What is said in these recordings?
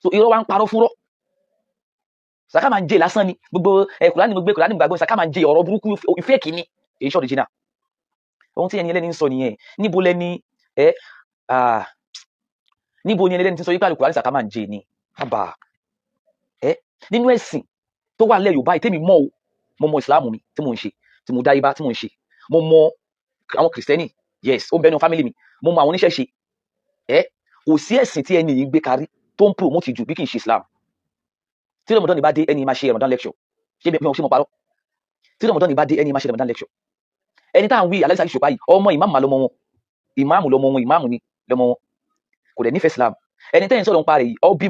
so irọ́ wa ń parọ́ fúnrọ́ sàká máa ń jẹ lásán ni gbogbo kùránì mo gbé kùránì gbàgbọ́ sàká máa ń jẹ ọ̀rọ̀ burúkú ìfẹ́ kìíní èyí ṣọ́ original ohun tí ẹni ẹlẹ́ni ń sọ nìyẹn níbo lẹni níbo ni ẹni ẹlẹ́ni ti sọ wípé kùránì sàká máa ń jẹ ni àbá nínú ẹ̀sìn tó wà lẹ́ Yorùbá ìtẹ́mi mọ́ o mo mọ ìsìláàmù mi tí mò ń ṣe tí mo dáyébá tí mò ń ṣe mo mọ àwọn kìrìsìtẹ́nì yes ó ń bẹnu fámìlì mi mo mọ àwọn oníṣẹ̀ṣe kò sí ẹ̀sìn tí ẹni yìí gbé karí tó ń promote jù bí kì í ṣe Islam tí Ramadan bá dé ẹni máa ṣe Ramadan lecture ṣé mo parọ́ tí Ramadan bá dé ẹni máa ṣe Ramadan lecture ẹni tá à ń wí aláìsàn ìṣòpá yìí ọmọ ìmáàmù máa lọmọ wọn ìmáàmù lọmọ wọn ìmáàmù ni lọmọ wọn kò dẹ̀ nífẹ̀ẹ́ Islam ẹni tẹ́yìn sọ̀rọ̀ ń parẹ́ yìí ọ bí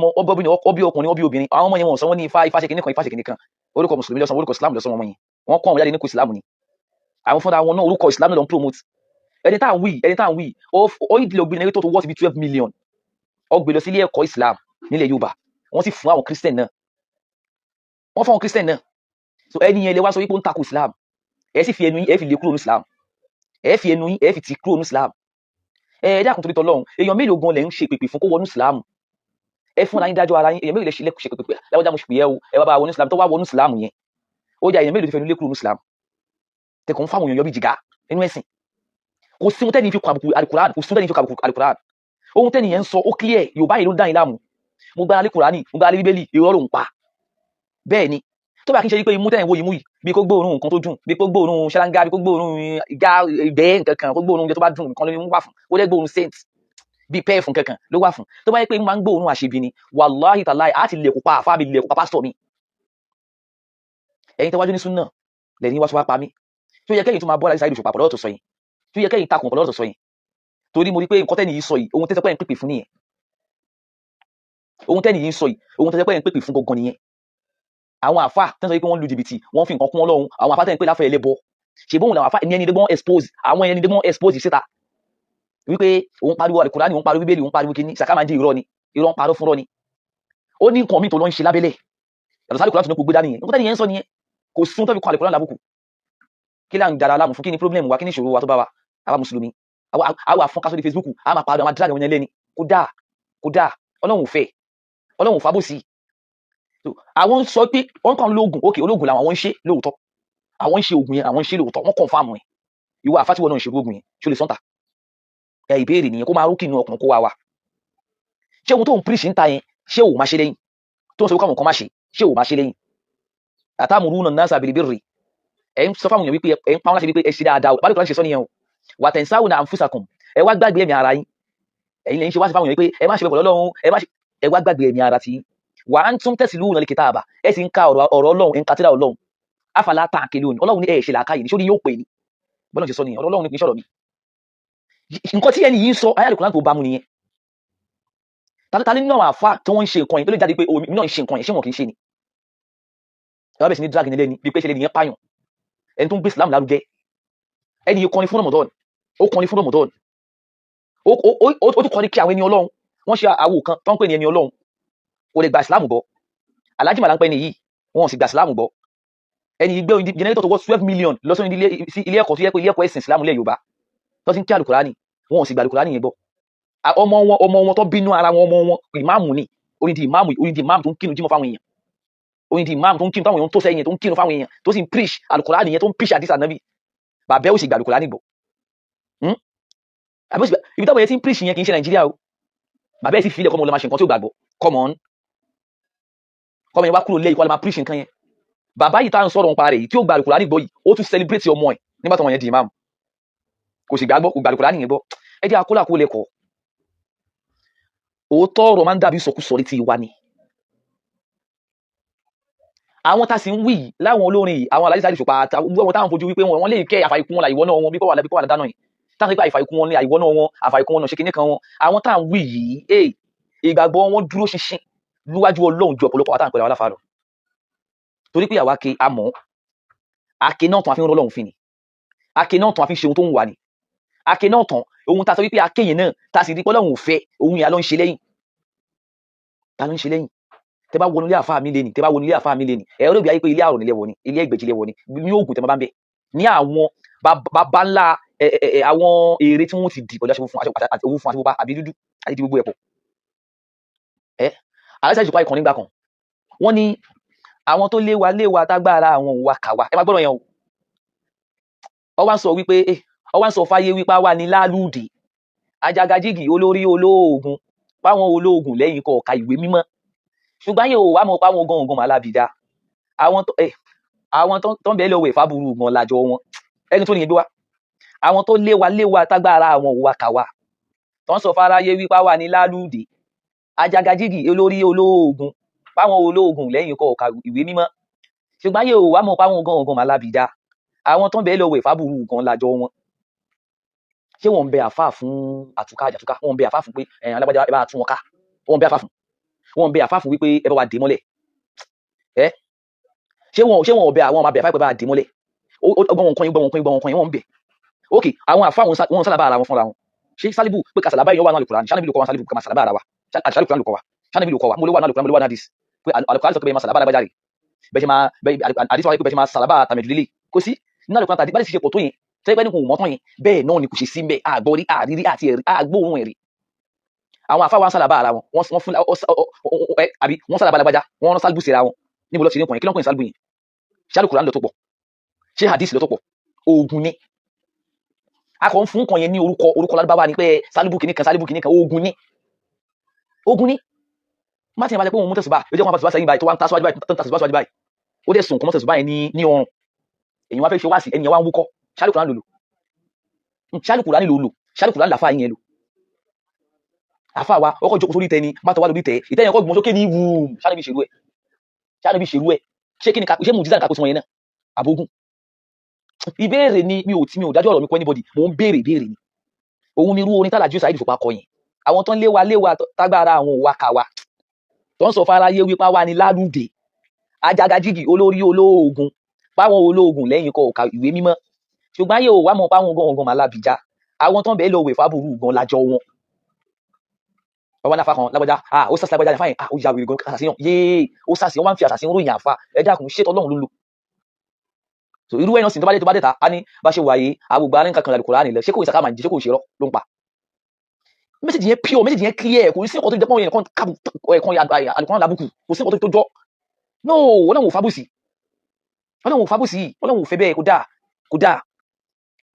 ọkùnrin ọ bí obìnrin àwọn ọmọ yẹn wọn sọ wọn ní ifá ṣe kìnnìkan kan orúkọ mùsùlùmí lọ́sàn orúkọ Islam lọ́sàn ọmọ yẹn wọn kọ́ àwọn jáde ní kò Islam ni àwọn fúnra wọn náà orúkọ Islam ló ń promote ẹni tá à ń wí ó ìdílé obìnrin tó wọ́ọ̀tì bí 12 million ó gbé lọ sí ilé ẹ̀kọ́ Islam nílẹ̀ Yorùbá wọ́n sì fún àwọn Christian náà wọ́n fún àwọn Christian náà so ẹni yẹn lè wá sọ wípé ó ń takò Islam ẹ sì fi ẹnu yín ẹ fi lè kúrò ní Islam ẹ fi ẹnu yín ẹ fi ti kúrò ní Islam ẹ dákun torí tọlọ́run èèyàn mélòó gan lẹ ń ṣe pèpè fún kó wọnú Islam ẹ fúnra yín dájọ́ ara yín èèyàn mélòó lè ṣe pèpè láwọjá mo ṣùpìyẹ o ẹ wá bá wọnú Islam tó wá wọnú Islam yẹn ó yà èèyàn mélòó ti fẹnu lé kúrò ní Islam tẹkùn ń fáwọn èèyàn yọ bí jìgá nínú ẹ̀sìn kò sí ohun tẹ́ni fi kọ àbùkù Al-Qur'an kò sí ohun tẹ́ni fi kọ àbùkù Al-Qur'an ohun tẹ́ni yẹn ń sọ ó clear Yorùbá yìí ló ń dá yín láàmú mo gbára lé Kùránì mo gbára lé Bíbélì irọ́ ló ń pa bẹ́ẹ̀ ni tó bá kí n ṣe pé imú tẹ́yìn wo imú yìí bí kó gbóòórùn nǹkan tó dùn bí kó gbóòórùn ṣáláńgá bí kó gbóòórùn ìgá ìgbẹ́ nǹkan kan kó gbóòórùn oúnjẹ tó bá dùn nǹkan ló ń wà fún ó dẹ́ gbóòórùn saint bí pẹ́ẹ̀fù nǹkan kan ló wà fún tó bá yẹ pé máa ń gbóòórùn àṣebi ni wàláhì tàláhì á ti lè kópa àfáà mi lè kópa pásítọ̀ mi ẹ̀yin tẹ́wájú ní súnà lẹ́ni wá sọ wá pa mí tó yẹ kẹ́yìn tó máa bọ́ láti sáyé ìṣòpá pọ̀ lọ́wọ́ tó sọ yìí tó yẹ kẹ́yìn takùn pọ̀ lọ́wọ́ tó sọ yìí torí mo rí pé nǹkan tẹ́ni yìí sọ yìí ohun tẹ́sẹ̀ pẹ́ ń pèpè fún nìyẹn ohun tẹ́ni yìí sọ yìí ohun tẹ́sẹ̀ pẹ́ ń pèpè fún gangan nìyẹn àwọn àfà tẹ́sọ̀ yìí pé wọ́n lu jìbìtì wọ́n fi nǹkan kún Ọlọ́run àwọn àfà tẹ́ni pé láfẹ́ ẹlẹ́bọ ṣe bóun làwọn àfà ẹni dégbọ́n expose àwọn ẹni dégbọ́n expose síta wípé òun pariwo Al-Qur'ani òun pariwo Bíbélì òun pariwo kíní sàká máa ń jẹ́ irọ́ ni irọ́ ń parọ́ fúnrọ́ ni ó ní nǹkan mi tó lọ ń ṣe lábẹ́lẹ̀ yàtọ̀ sáré Al-Qur'ani tó ní kó gbé dání yẹn nǹkan tẹ́ni yẹn ń sọ nìyẹn kò sún tó fi kọ Al-Qur'ani lábùkù kí là ń dára láàmú fún kí ni problem wa kí ni ìṣòro wa tó bá wa àwa mùsùlùmí àwa fún kásódì Facebook a máa padà àwọn adúláàdì wọn yẹn lẹ́ni kó dáa Ọlọ́run ò fẹ́ Ọlọ́run ò fábòsí àwọn sọ pé wọ́n kàn lóògùn ókè olóògùn làwọn ń ṣe lóòótọ́ àwọn ń ṣe ògùn yẹn àwọn ń ṣe lóòótọ́ wọ́n kàn fáàmù ẹ̀ ìwọ àfátíwọ́ náà ń ṣe ògùn yẹn ṣó lè sọ́ńtà ìbéèrè nìyẹn kó máa rókì inú ọkùnrin kó wá wa ṣé ohun tó ń píríṣì ń ta yẹn ṣé ò máa ṣe lẹ́yìn tó ń sọ káwọn kan máa ṣe ṣé ò máa ṣe lẹ́yìn atamuruna nasa bil birri ẹ̀ ń sọ fáwọn èèyàn wípé ẹ̀ ń pa wọn láti wípé ẹ ṣe dáadáa o bá lóòótọ́ ṣe sọ nìyẹn o wa tansawna anfusakum ẹ wá gbàgbé ẹ̀mí ara yín ẹ̀yin lẹ́yìn ṣe wá sí fáwọn èèyàn wípé ẹ má ṣe bẹ̀ pẹ̀lú Ọlọ́run ẹ wá gbàgbé ẹ̀mí ara ti wa antum tatluna al-kitaba ẹ sì ń ka ọ̀rọ̀ Ọlọ́run ẹ̀ ń ka tírà Ọlọ́run afala ta'qilun Ọlọ́run ní ẹ̀ ṣe làákàyè ní ṣó ní yóò pè ní bọ́lá ṣe sọ nìyẹn Ọlọ́run ní kì í ṣọ̀rọ̀ mi nǹkan tí ẹni yìí ń sọ ayé Al-Qur'an tó bá mu nìyẹn ta nínú àwọn àfáà tí wọ́n ń ṣe nǹkan yẹn tó lè jáde pé omi náà ń ṣe nǹkan yẹn ṣé wọn kì í ṣe ni ẹ wá bẹ̀ sí ní drag nílẹ̀ ni bí pé ṣe lè nìyẹn pààyàn ẹni tó ń gbé Islam lárugẹ ẹni yìí kọrin fún Ramadan ó kọrin fún Ramadan ó tún kọrin kí àwọn ẹni Ọlọ́run wọ́n ṣe àwo kan tó ń pè ní ẹni Ọlọ́run kò lè gba Islam gbọ́ Alhaji Màlá ń pẹ́ ni yìí wọn sì gba Islam gbọ́ ẹni yìí gbé jẹnẹrétọ̀ tó wọ́ 12 million lọ sí ilé ẹ̀kọ́ tó yẹ pé ilé ẹ̀kọ́ ẹ̀sìn Islam lẹ̀ Yorùbá tó ti ń kí Al-Qur'ani wọn sì gba Al-Qur'ani yẹn gbọ́ ọmọ wọn tó bínú ara wọn ọmọ wọn ìmáàmù ni onídìí ìmáàmù tó ń kírun jímọ̀ fáwọn èèyàn onídìí ìmáàmù tó ń kírun fáwọn èèyàn tó sẹ́yìn tó ń kírun fáwọn èèyàn tó sì ń preach Al-Qur'ani yẹn tó ń preach àdìsá nàbì bàbá ó sì gba Al-Qur'ani gbọ́ ibi táwọn yẹn ti ń preach yẹn kì í ṣe Nàìjíríà o bàbá ẹ̀ sì filẹ̀ kọ́mọ lọ máa ṣe nǹkan tí ó gbàgbọ́ kọ́mọ yẹn wá kúrò lé ìkọ́ lọ máa preach nǹkan yẹn bàbá yìí tá à ń sọ̀rọ̀ nípa rẹ̀ yìí tí ó gba Al-Qur'ani gbọ́ yìí ó tún celebrate ọmọ ẹ̀ nígbà tó wọn yẹn di ìmáàmù kò sì gbàgbọ́ kò gba Al-Qur'ani yẹn gbọ́ ẹ jẹ́ akólàkó lẹ́kọ̀ọ́ òótọ́ ọ̀rọ̀ máa ń dàbí ìsọkúsọ létí wa ni àwọn tá sì ń wí láwọn olórin yìí àwọn Alhaji Saheed Òṣùpá àwọn táwọn fojú wípé wọn lè kẹ́ àfàìkún wọn láìwọ́ náà wọn bí kò wà dáná yìí táwọn pé àfàìkún wọn ní àìwọ́ náà wọn àfàìkún wọn náà ṣe kinní kan wọn àwọn táwọn wí yìí ìgbàgbọ́ wọn dúró ṣinṣin níwájú Ọlọ́run ju ọ̀pọ̀lọpọ̀ àwọn táwọn pẹ̀lú àwọn aláfa lọ torí pé àwa ke amọ̀ ake náà tán àfi ń rọ́lọ́run fi ni ake náà tán àfi ń ṣe ohun tó ń wà ni ake náà tán ohun tá a sọ wípé ake yẹn náà tá a sì rí pé Ọlọ́run ò fẹ́ ohun yẹn ló ń ṣe lẹ́yìn ta ló ń ṣe lẹ́yìn tẹ bá wọnú ilé àfáà mi lé ní tẹ bá wọnú ilé àfáà mi lé ní ẹ̀rọ ló bí ayé pé ilé àrùn nílẹ̀ wọ ni ilé ẹgbẹ̀jì lẹ́wọ̀ ni ní oògùn tẹ máa bá ń bẹ̀ ní àwọn bàbá ńlá àwọn èrè tí wọ́n ti dì pẹ̀lú owó fún àti pupa àbí dúdú àti ti gbogbo ẹ̀pọ̀ aláìsàn ìṣùpá ìkànnì gbà kan wọ́n ní àwọn tó léwa tágbára àwọn òwà kàwà ẹ má gbọ́dọ̀ yẹn o ọ wá ń sọ wípé ọ wá ń sọ fáyé wípé wà ní lálùdì ajagajigi olórí olóògùn páwọn olóògùn lẹ́yìn kọ ọ̀ka ìwé mímọ́ ṣùgbọ́n yóò wá mọ̀ páwọn gangan màlábìdá àwọn tó ń bẹ́ẹ̀ lọ́wọ́ ìfábùrù gan lájọ wọn ẹni tó nìyẹn gbé wá àwọn tó léwa tágbára àwọn òwà kàwà tó ń sọ fáráyé wípé wà ní lálùdì ajagajigi olórí olóògùn páwọn olóògùn lẹ́yìn kọ ọ̀ka ìwé mímọ́ ṣùgbọ́n yóò wá mọ̀ páwọn gangan màlábìdá àwọn tó ń bẹ́ẹ̀ lọ́wọ́ ìfábùrù gan lájọ wọn ṣé wọn ń bẹ àfáà fún àtúká àjàtúká wọn ń bẹ àfáà fún pé alágbájá ẹ bá tún wọn ká wọn ń bẹ àfáà fún wọn ń bẹ àfáà fún wípé ẹ bá wa dé mọ́lẹ̀ ṣé wọn ò bẹ àwọn ọmọ abẹ àfáà pé bá wa dé mọ́lẹ̀ gbọ́n wọn kan yín wọn ń bẹ ok àwọn àfáà wọn sálábà ara wọn fúnra wọn ṣé sálíbù pé kàsàlábà yìí wà náà Al-Qur'an ṣáà níbi lùkọ́ wa sálíbù kàmá sàlábà ara wa ṣáà Al-Qur'an lùkọ́ wa ṣáà níbi lùkọ́ wa mo lè wà náà Al-Qur'an mo lè wà náà dis pé Al-Qur'an sọ pé bẹ́ẹ̀ máa sàlábà alágbájá rè bẹ́ẹ̀ ṣe máa àdìsọ́ wáyé pé bẹ́ẹ̀ ṣe máa sàlábà tàmẹ̀dùlélẹ̀ kò sí nínú Al-Qur'an tàbí bá sì ṣe pọ̀ tó yẹn tẹ́gbẹ́ ní kò mọ́tán yẹn bẹ́ẹ̀ náà ni kò ṣe sí mbẹ́ àgbọ̀rí àrírí àti ẹ̀rí àgbóhùn ẹ̀rí àwọn àfáà wa ń sálàbà ara wọn wọ́n fún àbí wọ́n sálàbà alágbájá wọ́n rán sálbù síra wọn níbo lọ sí nìkan yẹn kí ló ń pè ní sálbù yẹn ṣé Al-Qur'an lọ tó pọ̀ ṣé hadith lọ tó pọ̀ oògùn ni a kàn ń fún kan yẹn ní orúkọ lárúbáwá ni pé sálbù kìnnìkan oògùn ni má ti yẹn bá jẹ́ pé òun mú tẹ̀sùbá yóò jẹ́ wọn bá tẹ̀sùbá sẹ́yìn báyìí tó wá ń tásíwájú báyìí tó ń tẹ̀sùbá síwájú báyìí ó dẹ̀ sùn kọ́mọ́ tẹ̀sùbá yẹn ní ọrùn èyí wá fẹ́ ṣe wá sí ẹni wá ń wúkọ́ ṣé Al-Qur'an lòlò ṣé Al-Qur'an lòlò ṣé Al-Qur'an làfáà yẹn lò àfáà wa ọkọ̀ jókòó sórí tẹni bá tọ́ wá lórí tẹ ìtẹ́yìn ọkọ̀ gbọ́n sókè ní wùm ṣáàbí ṣerú ẹ̀ ṣé kí ni ṣé mùjíza nǹkan kó sí wọn yẹn náà àbógún ìbéèrè ni mi ò dájọ́ ọ̀rọ̀ mi kọ́ anybody mò ń béèrè ni òun ni irú orin tálàjú Saheed Òṣùpá kọ yẹn àwọn tó ń léwa tágbára àwọn òwà kàwà tó ń sọ fáráyé wípá wà ní lálùdè ajagajigi olórí olóògùn páwọn olóògùn lẹ́yìn kọ ọ̀ka ìwé mímọ́ ṣùgbọ́n yóò wá mọ̀ páwọn gangan màlábìjá àwọn tó ń bẹ́ẹ̀ lọ wẹ̀ fábùrù gan lájọ wọn ọwọ́ náà fákan lágbájá ó sàṣì lágbájá ní fáyìn ó yà wèrè gan àṣàṣìyàn yéé ó sàṣì wọ́n máa ń fi àṣàṣìyàn ròyìn àfa ẹ̀dá kùn ṣètò ọlọ́run ló lò so irú ẹ̀yàn sì tó bá dé ta á ní bá ṣe wáyé àgbègbè alẹ́ nǹkan kan Al-Qur'an nílẹ̀ ṣé kò ìsàkà máa ń jí ṣé kò ìṣerọ́ ló ń pa mẹ́sẹ̀jì yẹn pure mẹ́sẹ̀jì yẹn clear kò sí ọkọ̀ tó jẹ́ pọ́n yẹn kan Al-Qur'an lábùkù kò sí ọkọ̀ tó jọ no ọlọ́run ò fábùsì ọlọ́run ò fẹ́ bẹ́ẹ̀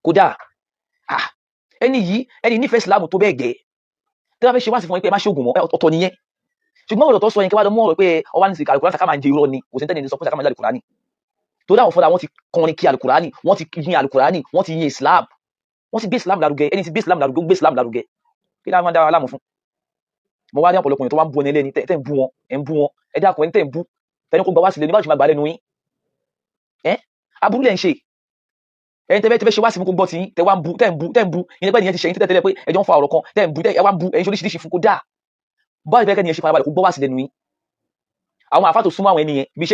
kò dáa ẹni nífẹ̀ẹ́ Islam tó bẹ́ẹ̀ gẹ́ tí wọ́n fẹ́ ṣe wá sí fún ẹ pé ẹ má ṣoògùn mọ́ ọ̀tọ̀ nìyẹn ṣùgbọ́n ọ̀rọ̀ tó sọ yẹn kí wá lọ mú ọ̀rọ̀ pé ọwá ní sí Al-Qur'an sàkà máa ń jẹ irọ́ ni kò sí tẹ́lẹ̀ ní sọ pé sàkà máa ń jẹ Al-Qur'an tó dáwọn fọ́dà wọ́n ti kọrin kí Al-Qur'an wọ́n ti yin Al-Qur'an wọ́n ti yin Islam wọ́n ti gbé Islam lárugẹ ẹni ti gbé Islam lárugẹ kí láwọn máa dára láàmú fún mo wá ní ọ̀pọ̀lọpọ̀ yẹn tó wá ń bu ẹni ẹlẹ́ni tẹ́ ń bú wọn ẹ dákun ẹni tẹ́ ń bú tẹ́ni kó gba wá sílẹ̀ ní báwo ṣe máa gbà lẹ́nu yín aburú lẹ́ ń ṣe ẹni tẹ́fẹ́ ṣe wá sí fún kó gbọ́ tí tẹ́ wá ń bú ìyẹn pẹ́ nìyẹn ti ṣẹ̀yìn tẹ́lẹ̀ pé ẹjọ́ ń fa ọ̀rọ̀ kan tẹ́ ń bú ẹ wá ń bú ẹ̀yin oríṣiríṣi fún kó dáa báyìí fẹ́ kẹ́ nìyẹn ṣe farabalẹ̀ kó gbọ́ wá sí lẹ́nu yín àwọn àfáà tó súnmọ́ àwọn ènìyàn bíi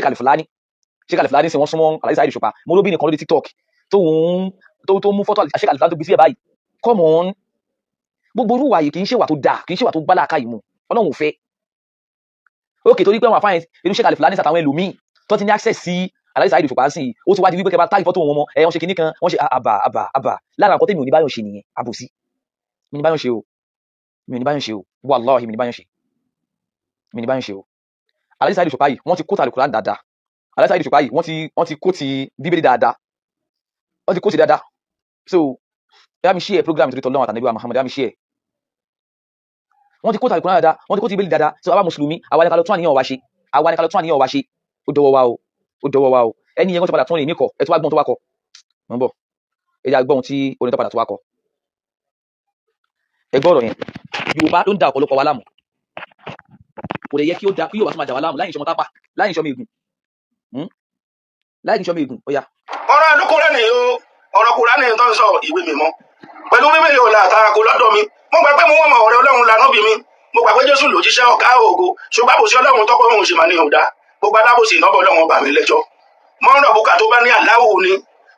Sheikh Al-Fulani sì wọ́n súnmọ́ Alhaji Saheed Òṣùpá mo lóbi nìkan lórí TikTok tó mú fọ́tò Sheikh Al-Fulani tó gbé sí ẹ̀ báyìí come on gbogbo orú wàyí kì í ṣèwà tó dáa kì í ṣèwà tó gbálà ká yìí mu Ọlọ́run ò fẹ́ ókè torí pé àwọn àfáà irú Sheikh Al-Fulani sàtàwọn ẹlòmíì tó ti ní access sí Alhaji Saheed Òṣùpá sí ó ti wá di wípé kẹba táì fọ́tò wọn mọ́ wọ́n ṣe kinní kan wọ́n ṣe àbà lára nǹkan tèmi ò ní báyọ̀ ṣe nìyẹn àbòsí mi ní báyọ̀ ṣe o wallahi mi ní báyọ̀ ṣe o Alhaji Saheed Òṣùpá yìí wọ́n ti kóòtù Al-Qur'an dáadáa Alhaji Saheed Òṣùpá yìí wọ́n ti kóòtù bíbélì dáadáa wọ́n ti kóòtù dáadáa so ẹ mi share program torí tọ́lọ́wọ́n àtànẹ́bí wa Muhammad ẹ mi share wọ́n ti kóòtù Al-Qur'an dáadáa wọ́n ti kóòtù bíbélì dáadáa so àwa mùsùlùmí àwa ni ká lọ tún àníyàn wa ṣe ó dọwọ́ wa o ẹni yẹn wọ́n ti padà tún ní kọ ẹ tó wá gbọ́n tó wá kọ mọ́ bọ̀ ẹ já gbọ́n tí orin tó padà tó wá kọ ẹ gbọ́ ọ̀rọ̀ yẹn Yorùbá ló ń da ọ̀pọ̀lọpọ̀ wa láàmú kò lè yẹ kí Yorùbá tó máa dà wá láàmú láyìn ìṣọmọ tápà láyìn ìṣọmọ ègùn ó yá. ọ̀rọ̀ Al-Qur'an ni ọ̀rọ̀ Kùránì tó ń sọ ìwé mímọ́ pẹ̀lú bíbélì ọ̀la àtàkù lọ́dọ̀ mi mo gbà pé mo wọ́n mọ ọ̀rẹ́ Ọlọ́run lànà bí mi mo gbà pé Jésù lòjíṣẹ́ ọ̀gá ògo ṣùgbọ́n àbòsí Ọlọ́run tọ́pọ̀ òun ṣe máa ní ọ̀dà gbogbo alábòsí ìnáwó Ọlọ́run bà mí lẹ́jọ́ mọ́nà bùkà tó bá ní aláwò ni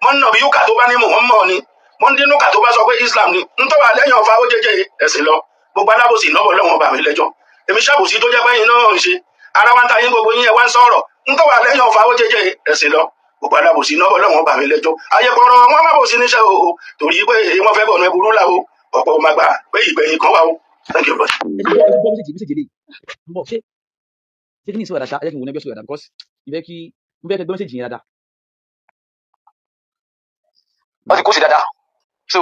mọ́nà bíyúkà tó bá ní Muhammad ni mọ́ndínúkà tó bá sọ pé Islam ni ń tọ́wà lẹ́yìn ọ̀fà ó jẹjẹ ẹ̀sìn lọ gbogbo alábòsí ìnáwó Ọlọ́run bà mí lẹ́jọ́ èmi ṣàbòsí tó jẹ́ pẹ́yìn náà ń ṣe ara wa ń ta yín gbogbo yín ẹ wá ń sọ̀rọ̀ ń tọ́wà lẹ́yìn ọ̀fà ó jẹjẹ ẹ̀sìn lọ gbogbo alábòsí ìnáwó Ọlọ́run bà mí lẹ́jọ́ ayẹpọ̀rọ̀ wọn má bòsí níṣẹ́ o torí pé wọ́n fẹ́ bọ̀nù ẹburú là o ọ̀pọ̀ ọmọ àgbà pé ìgbẹ̀yìn kan wà o. Thank you, brother. ṣé kí ni ìsọ̀rọ̀ dáadáa ẹ jẹ́ kí n wo nẹ́bí ọ̀sọ̀rọ̀ dáadáa because ìfẹ́ kí n fẹ́ kẹ́ gbé mẹ́sẹ̀jì yẹn dáadáa. wọ́n ti kó sí dáadáa so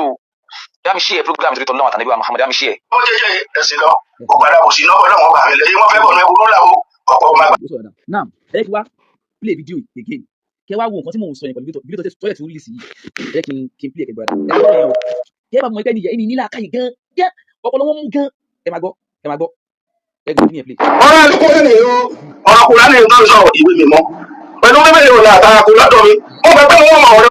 yá mi share program torí tọ́lọ́wọ́ àtàlẹ́bí wa Muhammad yá mi share. ó jẹ́ ẹ̀sìn lọ ọ̀gbàdà kò sí náà ọlọ́run ọba mi lẹ́yìn wọ́n fẹ́ bọ̀ ní ẹ̀wọ̀n lọ́la o ọ̀pọ̀ ọmọ àgbà. now ẹ kí wá play video again kẹ wá wo nǹkan tí mò ń sọ yẹn pẹ̀lú video tó yẹ ti release yìí ẹ kí n play ẹgbẹ́ dáadáa ẹ bá mọ ẹgbẹ́ nìyẹn ẹni nílà káyì gan gan ọpọlọ wọn mú gan ẹ máa gbọ́ ẹgbẹ́ ní ẹ play. ọ̀rọ̀ àlùkò rẹ̀ o ọ̀rọ̀ kùrá ní nǹkan sọ ìwé mi mọ́ pẹ̀lú bíbélì ò láta kò lọ́dọ̀ mi mo fẹ́ pé wọ́n mọ̀ ọ̀rẹ́.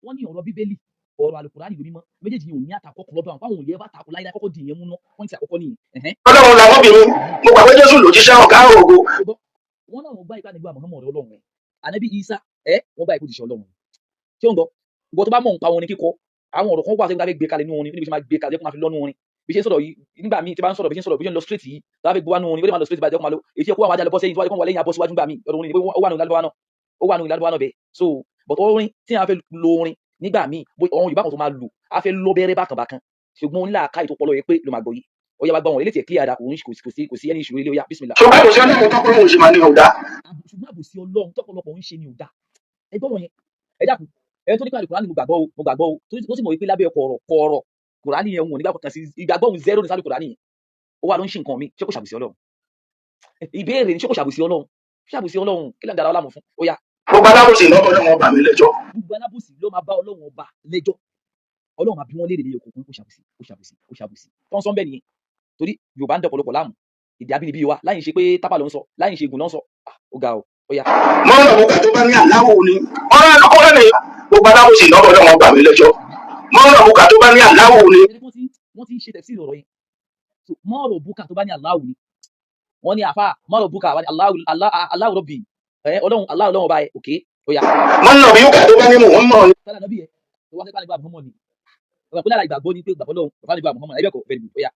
wọ́n ní ọ̀rọ̀ bíbélì ọ̀rọ̀ àlùkùránì ìwé mímọ́ méjèèjì yìí ò ní àtakò lọ́dọ̀ àwọn òye bá takò láyé kọ́kọ́ di ìyẹn mú ná wọ́n ti àkọ́kọ́ nìyẹn. ọlọ́run làwọn obìnrin mo gbà pé Jésù lòjíṣẹ́ ọ̀gá ògo. wọ́n náà wọ́n gbá ìpá nígbà Muhammad ọlọ́run rẹ̀ ànábì Isa wọ́n gbá ìkó jìṣẹ́ ọlọ́run ṣé ó ń gbọ́ gbọ́ tó bá mọ̀ nípa wọn ní kíkọ àwọn ọ̀rọ̀ kan wà tó gbé kalẹ̀ nínú orin níbi tí máa gbé kalẹ̀ kó máa fi lọ́nu orin bí ṣe ń sọ̀rọ̀ yìí nígbà míì tí bá ń sọ̀rọ̀ bí ṣe ń sọ̀rọ̀ bí ṣe ń lọ straight yìí tó bá fi gbé wá nínú orin bí ó máa lọ straight bá jẹ́ kó máa lọ èyí ẹ̀kọ́ àwọn ajá lọ bọ́ sẹ́yìn tó wáyé kó wà lẹ́yìn abọ́ síwájú nígbà míì ọ̀rọ̀ orin ó wà nínú ìlànà náà bẹ́ẹ̀ so but orin tí a fẹ́ lo orin nígbà míì àwọn Yorùbá kan tó máa lò á fẹ́ lọ bẹ́rẹ́ bákan bákan ṣùgbọ́n onílà ká ètò ọpọlọ yẹ pé ló máa gbọ́ yìí ó yá bá gbọ́ wọn eléyìí clear ada kò sí ẹni ìṣòro ilé ó yá bísímìlà. ṣùgbọ́n kò sí ọlọ́run tọ́kọ́ lóun ṣe máa ní ọ̀dà. ṣùgbọ́n àbòsí ọlọ́run tọ́pọ̀lọpọ̀ ń ṣe ni ọ̀dà ẹ gbọ́ wọn yẹn ẹ dákun ẹ tó ní káàdì Kùránì mo gbàgbọ́ o tó sì mọ̀ wípé lábẹ́ kọ̀ọ̀rọ̀ Kùránì yẹn wọn ò nígbà kankan sí ìgbàgbọ́ òun zero ní sábẹ́ Kùránì yẹn ó wà ló ń ṣe nǹkan mi ṣé kò ṣàbòsí ọlọ́run ìbéèrè ni ṣé kò ṣàbòsí ọlọ́run kí ló ń dara ọlámù fún ó yá. gbogbo alábòsí lọ́kọ̀ ọlọ́run ọba mi lẹ́jọ́. gbogbo alábòsí ló máa bá ọlọ́run ọba lẹ́jọ́ ọlọ́run máa bí wọ́n léèrè lẹ́yìn òkùnkùn kò ṣàbòsí tó ń sọ bẹ́ẹ̀ nìyẹn torí Yorùbá ń dọ̀pọ̀lọpọ̀ láàmú èdè abínibí wa láyìn ṣe pé tápà ló ń sọ láyìn ṣe ègùn ló ń sọ ó ga ọ ó yá. mọ́nà mo kà tó bá ní aláwo ni ọ̀rọ̀ àlùkò rẹ̀ gbogbo alábòsí lọ́kọ̀ ọlọ́run ọba mi lẹ́jọ́ mọ́nà mo kà tó bá ní aláwo ni. wọ́n ti ń ṣe tẹ̀síìrì ọ̀rọ̀ yẹn mọ́ọ̀rọ̀ bùkà tó bá ní aláwo ni wọ́n ní àfa mọ́ọ̀rọ̀ bùkà wà ní aláwo rọ̀bì aláwo ọba ẹ̀ òkè ó yá. mọ́nà mi kà tó bá ní Muhammad ni. sálà nàbí ẹ̀ tó wá nípa nípa Muhammad ni ọ̀rọ̀ pé lára ìgbàgbọ́ ni pé gbàgbọ́ lọ́wọ́ bàbá nípa Muhammad ẹgbẹ́ kọ̀ bẹ́ẹ̀ ni ó yá.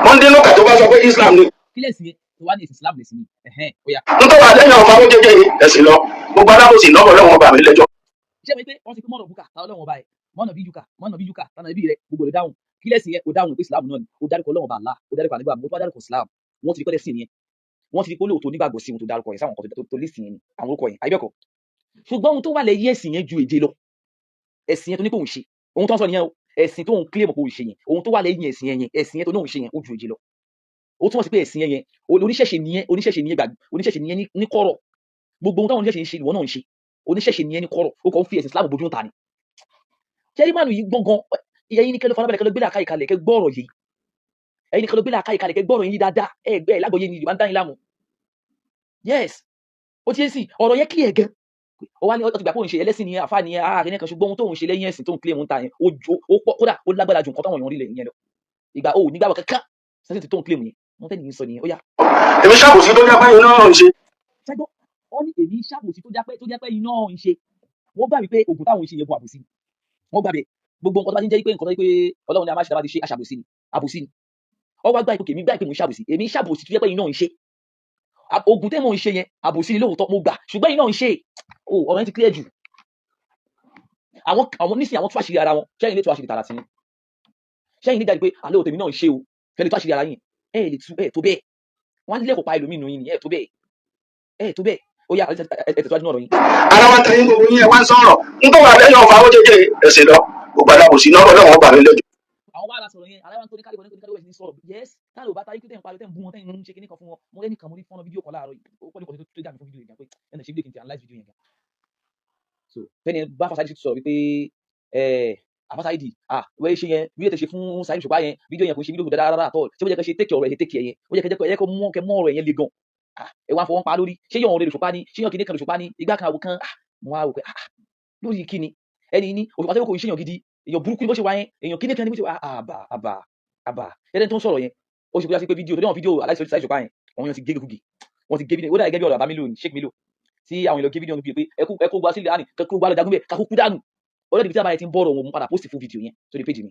wọ́n dín lókà tó bá sọ pé Islam ni. kílẹ̀ sí yẹn tó wá ní ẹ̀sìn Islam lè sí ni ó yá. nítorí àlẹ́yìn ọmọ àwọn jẹjẹ ẹ̀sìn lọ gbogbo alábòsí lọ́kọ̀ ọlọ́run ọba mi lẹ́jọ́. ṣé mi pé wọ́n ti pín mọ́ọ̀rọ̀ bùkà táwọn ọlọ́run ọba ẹ̀ mọ́ọ̀nà bí yúkà tánà ibi rẹ̀ gbogbo rẹ̀ dáhùn kílẹ̀ sí yẹn kò dáhùn pé Islam náà ni ó dárúkọ ọlọ́run ọba Allah ó dárúkọ àníbà mọ́tò dárúkọ Islam wọ́n ti rí pẹ́lẹ́ sí yẹn wọ́n ti rí pólò tó nígbàgbọ́ sí wọn tó dárúkọ yẹn sáwọn kan tó lé sí yẹn ni àwọn orúkọ yẹn àyíbẹ̀kọ̀ ṣùgbọ́n ohun tó wà lẹ́yìn ẹ̀sìn yẹn ju èje lọ ẹ̀sìn yẹn tó ní kò ń ṣe ohun tó ń sọ nìyẹn o ẹ̀sìn tó ń kílẹ̀ mọ̀ kò ń ṣe yẹn ohun tó wà lẹ́yìn ẹ̀sìn yẹn tó náà ń ṣe yẹn ó ju èje lọ ó túmọ̀ sí pé ẹ̀sìn yẹn oníṣẹ̀ṣe nìyẹn ní kọ̀rọ̀ gbogbo ohun táwọn oníṣẹ̀ṣe ń ṣe ìwọ náà ń ṣe oníṣẹ̀ṣe nìyẹn ní kọ̀rọ̀ ó kàn ń fi ẹ̀sìn Islam bójú ń ta ni ṣẹ́rí mánu yìí gbọ̀ngàn ẹ̀yin ní kẹlẹ́ farabalẹ̀ kẹlẹ́ gbé làákàyè kalẹ̀ kẹ gbọ́rọ̀ yìí ẹ̀yin ní kẹlẹ́ gbé làákàyè kalẹ̀ kẹ gbọ́rọ̀ yìí dáadáa ẹgbẹ́ lágbọ̀ọ́yé ni Yorùbá ń dáyìn láàmú yes ó ti yé sí ọ̀rọ̀ yẹn clear gan ó wá ní ọtí gbà pé òun ṣe ẹlẹ́sìn ni àfa ni ààrẹ nìkan ṣùgbọ́n ohun tó ń ṣe lẹ́yìn ẹ̀sìn tó ń clear ń ta yẹn ó pọ̀ kódà ó lágbára ju nǹkan táwọn èèyàn rí lẹ̀ yẹn lọ ìgbà ó nígbàgbọ́ kankan sẹ́sìn tó ń clear yẹn wọ́n fẹ́ nìyí sọ nìyẹn ó yá. èmi ṣàbòsí tó jápẹ́ iná ń ṣe. ṣẹ́gbọ́n wọ́n ní èmi ṣàbòsí tó jápẹ́ iná ń ṣe wọ́n gbà wípé oògùn táwọn ń ṣe yẹn gun àbòsí wọ́n gbà bẹ́ẹ̀ gbogbo nǹkan tó bá ti ń jẹ́ pé nǹkan tó pé Ọlọ́run ni a máa ṣe dábàá ti ṣe àṣàbòsí ni àbòsí ni ọwọ́ àgbà ìpòkè mi gbà pé mo ṣàbòsí èmi ṣàbòsí tó jẹ́ pé iná ń ṣe oògùn tẹ́ mo ń ṣe yẹn àbòsí ni lóòótọ́ mo gbà ṣùgbọ́n iná ń ṣe ọ̀rọ̀ yẹn ti clear jù àwọn nísìnyí àwọn tó àṣírí ara wọn ṣẹ́yìn lè tó àṣírí tààrà sí ni ṣẹ́yìn lè jáde pé àlẹ́ òtẹ̀mí náà ń ṣe o fẹ́ lè tó àṣírí ara yín lè tú tó bẹ́ẹ̀ wọ́n á lẹ́kọ̀ọ́ pa ẹlòmínú yín ni tó bẹ́ẹ̀ ó yá tẹ̀síwájú náà rọ̀ yín. ara wa ta yín gbogbo yín ẹ wá ń sọ̀rọ̀ nítorí àlẹ́yìn ọmọ àwọn jẹjẹ ẹ̀sìn lọ gbogbo alábòsí náà ọlọ́run ọba mi lẹ́jọ́. àwọn bá ara sọ̀rọ̀ yẹn aláwọ̀ tó ní kálíwọ̀ ní ní sọ̀rọ̀ yes táwọn ò bá ta yín tó tẹ̀ ń parí tẹ̀ ń bú wọn tẹ̀ ń ṣe kíní kan fún wọn mo lẹ́nu kan mo rí fọ́nà fídíò kan láàárọ̀ yìí ó pẹ́ nípa tó dà mí fún fídíò yẹn pé ẹnì ṣe fídíò kìí ti analyze fídíò yẹn gan. so fẹ́ni bá Fasaidi sọ̀rọ̀ wípé Fasaidi wẹ́ẹ́ ṣe yẹn fídíò tẹ̀ ṣe fún Saheed Òṣùpá yẹn fídíò yẹn kò ṣe fídíò dáadáa àtọ̀ ṣé wọ́n jẹ́ kẹ́ ṣe take ọ̀rọ̀ ẹ̀ take yẹn ó jẹ́ kẹ́ mọ́ ọ̀rọ̀ yẹn le gan ẹ wá fọwọ́n pa lórí ṣé yọ̀ ọ̀rẹ́ Òṣùpá ni ṣé yọ̀ kìíní kan Òṣùpá ni igbá kan àwò kan mo wá wò pé lórí kíni ẹni ní Òṣùpá tẹ́wọ́ kò ṣe yàn gidi èèyàn burúkú ni bó ṣe wá yẹn èèyàn kíní kan ni bó ṣe wá àbà ẹni tó ń sọ̀rọ̀ yẹn ó ṣe kó yá sí pé fídíò tó dé wọn fídíò aláìsọ Saheed Òṣùpá yẹn àwọn èèyàn ti gé gègé wọn ti gé fídíò ó dà gẹ́gẹ́ bí ọ̀rọ̀ bàbá Mílò ni Sheikh Mílò tí àwọn èèyàn gé fídíò níbi pé ẹkú gba sílẹ̀ àní kẹkú gba lọ jagun bẹ́ẹ̀ kakú kú dànù ọlọ́dẹ ibi tí àbáyé ti ń bọ̀rọ̀ wọn mú padà post fún fídíò yẹn sórí péjì mi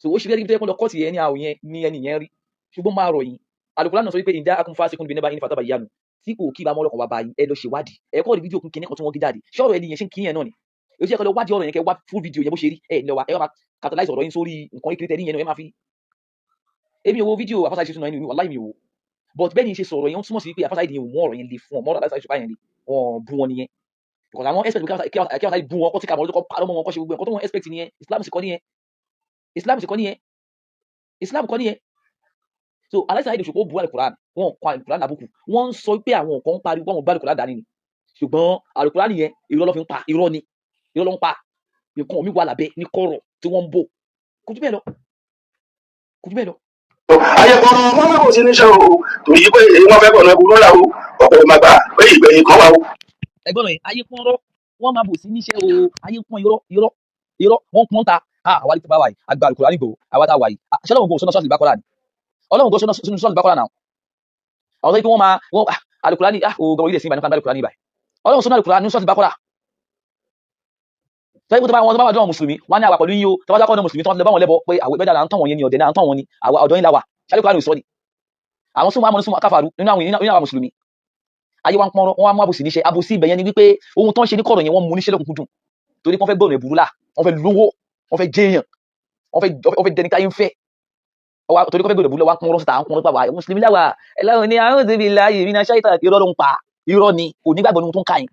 so ó ṣe gẹ́gẹ́ bí tó yẹ kó lọ kọ́ọ̀tì yẹn ní àwọn yẹn ní ẹni yẹn rí ṣùgbọ́n máa rọ̀ yín Al-Qur'an náà sọ wípé ìdá akúnfà síkún bíi ní fataba ìyanu tí kò kí bá mọ́ ọlọ́kàn wá báyìí ẹ lọ ṣèwádìí ẹ kọ́ ọ̀rẹ́ fídíò kún kíní kan tí wọ́n gé jáde ṣé ọ̀rọ̀ ẹni yẹn ṣe ń kí yẹn náà ni èyí ṣe kọ́ lọ wádìí ọ̀rọ̀ yẹn kẹ́ wá full video yẹn bó ṣe rí ẹ lọ wa ẹ máa capitalize ọ̀rọ̀ yín sórí nǹkan ìkiri tẹ́lẹ̀ yẹn ẹ máa fi èmi ò wo fídíò Fasaidi tuntun náà ẹni wàláhì mi ò wo but bẹ́ẹ̀ ni ṣe sọ̀rọ̀ yẹn ó túmọ̀ sí pé àfáà Saheed yẹn ò mú ọ̀rọ̀ yẹn le fún ọ mọ́ra láti ṣùgbọ́n yẹn le wọ́n bú wọn nìyẹn because àwọn expect kí àfáà Saheed bú wọn kọ́ tí kàmọ́ lóko parọ́ mọ́ wọn kọ́ ṣe gbogbo ẹ̀kọ́ tó wọn expect nìyẹn Islam sì kọ́ nìyẹn Islam kọ́ nìyẹn so Alhaji Saheed Òṣùpá bu alukuran wọn kọ alukuran àbùkù wọn ń sọ pé àwọn kan ń pariwo wọn bá alukuran dání ni ṣùgbọ́n alukuran yẹn irọ́ ló fi ń pa irọ́ ni irọ́ ló ń pa nǹkan mi wà lábẹ́ ní kọ̀rọ̀ tí wọ́n ń bò kò jù bẹ́ẹ̀ lọ. ayẹkọrọ wọn máa bò sí níṣẹ́ o torí pé wọn fẹ́ kọ̀nà ẹ̀bùrú là o ọ̀pọ̀ ìmàgbà pé ìgbẹ̀yìn kan wà o. ẹ̀gbọ́n rẹ̀ ayé pọ́n rọ́ wọ́n máa bò sí níṣẹ́ o ayé pọ́n irọ́ wọ́n pọ́n ta àwa ní ti bá wà yìí àgbà alukuran nígbò àwa tá a wà yìí ṣé ọlọ́run kò sọ́nà sọ́ọ̀sì ìbákọ́lá ni ọlọ́run kò sọ́nà sọ́ọ̀sì ìbákọ́lá náà àwọn tó yẹ kí wọ́n máa alukuran ní ògùn ilé sí ìbànúkàn alukuran ní ibà ọlọ́run sọ́nà alukuran ní sọ́ọ̀sì ìbákọ́lá tọ́jú pé tó bá wọn dán mùsùlùmí wọn ní àwa pẹ̀lú yín o tó bá dákọ́ ọ̀nà mùsùlùmí tó ń lọ bá wọn lẹ́bọ̀ pé àwọn ìbẹ́dà là ń tàn wọ́n yẹn ni ọ̀dẹ̀ náà ń tàn wọ́n ni àwa ọ̀dọ́ yín la wà ṣálẹ́kùn àrùn ìsọ́ni àwọn súnmọ́ àmọ́ súnmọ́ káfàrú nínú àwọn mùsùlùmí ayé wa ń pọ́nrọ́ wọn á mú àbòsí níṣẹ́ àbòsí ibẹ̀ yẹn ni wípé ohun tó ń ṣe ní kọ̀rọ̀ yẹn wọ́n mú níṣẹ́ lọ́kùnkúndùn torí wọ́n fẹ́ gbọ́dọ̀ ìbúrú là wọ́n fẹ́ lówó wọ́n fẹ́ jẹ́yàn wọ́n fẹ́ dẹni táyé ń fẹ́ torí wọ́n fẹ́ gbọ́dọ̀ ìbúrú lọ́wọ́ pọ́nrọ́ síta pọ́nrọ́ pàwọ́ àyè mùsùlùmí láwà ẹlẹ́wọ̀n ni àwọn òṣèlú láàyè ìrìnà ṣáìtà irọ́ ló ń pa irọ́ ni kò ní gbàgbọ́ ohun tó ń ká yín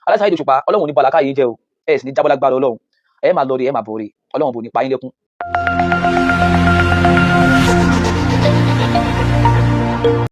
Alhaji Saheed Òṣùpá ọlọ́run ní balaka yìí jẹ́ o ẹ̀ sì ní jábọ́ lágbára ọlọ́run ẹ máa lọ rí ẹ máa bọ̀ rí ọlọ́run bò ní pa yín lẹ́kún.